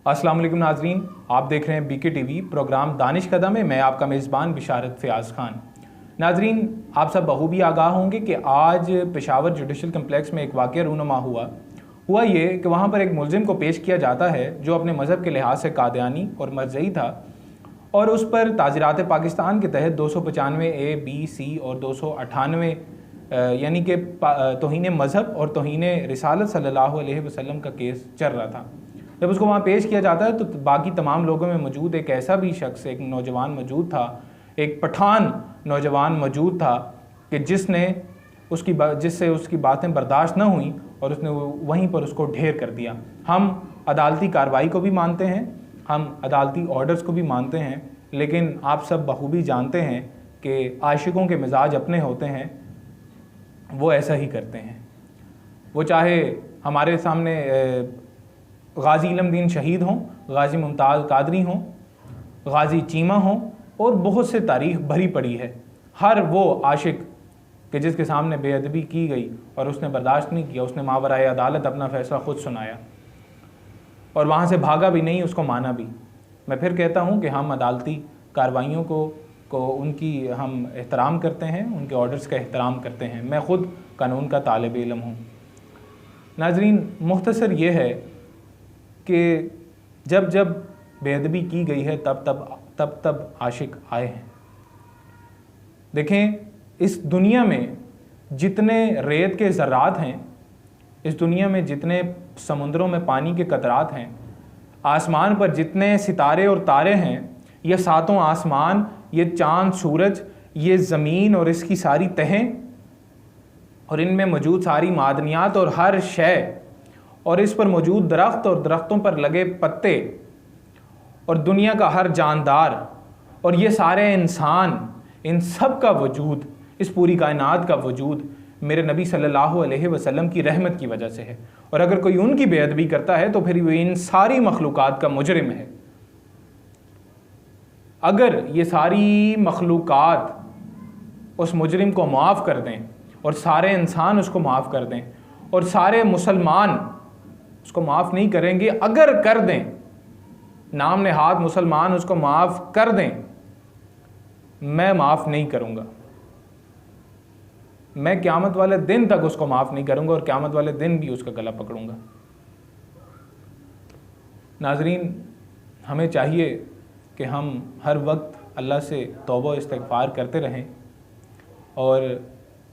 अस्सलाम वालेकुम नाजरीन, आप देख रहे हैं बीके टीवी प्रोग्राम दानिश कदम में। मैं आपका मेज़बान बिशारत फ़याज़ खान। नाजरीन, आप सब बखूबी आगाह होंगे कि आज पेशावर जुडिशल कम्प्लेक्स में एक वाक़या रूनुमा हुआ ये कि वहाँ पर एक मुलजिम को पेश किया जाता है जो अपने मज़हब के लिहाज से कादियानी और मरज़ई था, और उस पर ताज़ीरात पाकिस्तान के तहत 295 A, B, C और 298 यानी कि तौहीन मज़हब और तौहीन रिसालत सल्लल्लाहु अलैहि वसल्लम का केस चल रहा था। जब उसको वहाँ पेश किया जाता है तो बाकी तमाम लोगों में मौजूद एक ऐसा भी शख्स, एक नौजवान मौजूद था, एक पठान नौजवान मौजूद था कि जिससे उसकी बातें बर्दाश्त न हुई और उसने वहीं पर उसको ढेर कर दिया। हम अदालती कार्रवाई को भी मानते हैं, हम अदालती ऑर्डर्स को भी मानते हैं, लेकिन आप सब बखूबी जानते हैं कि आशिकों के मिजाज अपने होते हैं, वो ऐसा ही करते हैं। वो चाहे हमारे सामने गाजी इलमदीन शहीद हों, गाजी मुमताज़ कादरी हों, गाजी चीमा हों, और बहुत से तारीख़ भरी पड़ी है। हर वो आशिक कि जिसके सामने बेअदबी की गई और उसने बर्दाश्त नहीं किया, उसने मावराए अदालत अपना फ़ैसला ख़ुद सुनाया और वहाँ से भागा भी नहीं, उसको माना भी। मैं फिर कहता हूँ कि हम अदालती कार्रवाइयों को उनकी हम एहतराम करते हैं, उनके ऑर्डर्स का एहतराम करते हैं। मैं ख़ुद कानून का तालिब इल्म हूँ। नाज़रीन, मुख्तसर ये है कि जब जब बेअदबी की गई है तब आशिक आए हैं। देखें, इस दुनिया में जितने रेत के ज़र्रात हैं, इस दुनिया में जितने समुद्रों में पानी के कतरात हैं, आसमान पर जितने सितारे और तारे हैं, ये सातों आसमान, ये चाँद सूरज, ये ज़मीन और इसकी सारी तहें और इनमें मौजूद सारी मादनियात और हर शय, और इस पर मौजूद दरख्त और दरख्तों पर लगे पत्ते और दुनिया का हर जानदार और ये सारे इंसान, इन सब का वजूद, इस पूरी कायनात का वजूद मेरे नबी सल्लल्लाहु अलैहि वसल्लम की रहमत की वजह से है। और अगर कोई उनकी बेअदबी करता है तो फिर वो इन सारी मखलूक़ात का मुजरिम है। अगर ये सारी मखलूक़ात उस मुजरिम को माफ़ कर दें और सारे इंसान उसको माफ़ कर दें और सारे मुसलमान उसको माफ़ नहीं करेंगे, अगर कर दें, नाम नेहाद मुसलमान उसको माफ़ कर दें, मैं माफ़ नहीं करूँगा। मैं क़यामत वाले दिन तक उसको माफ़ नहीं करूँगा और क़यामत वाले दिन भी उसका गला पकड़ूँगा। नाज़रीन, हमें चाहिए कि हम हर वक्त अल्लाह से तौबा इस्तिग़फ़ार करते रहें और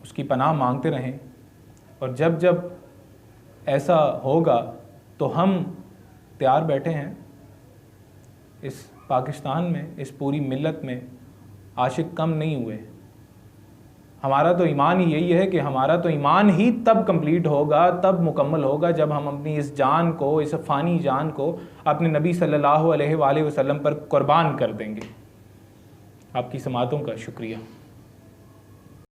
उसकी पनाह मांगते रहें, और जब जब ऐसा होगा तो हम तैयार बैठे हैं। इस पाकिस्तान में, इस पूरी मिल्लत में आशिक कम नहीं हुए। हमारा तो ईमान ही यही है कि हमारा तो ईमान ही तब कंप्लीट होगा, तब मुकम्मल होगा जब हम अपनी इस जान को, इस फ़ानी जान को अपने नबी सल्लल्लाहु अलैहि वसल्लम पर कुर्बान कर देंगे। आपकी समातों का शुक्रिया।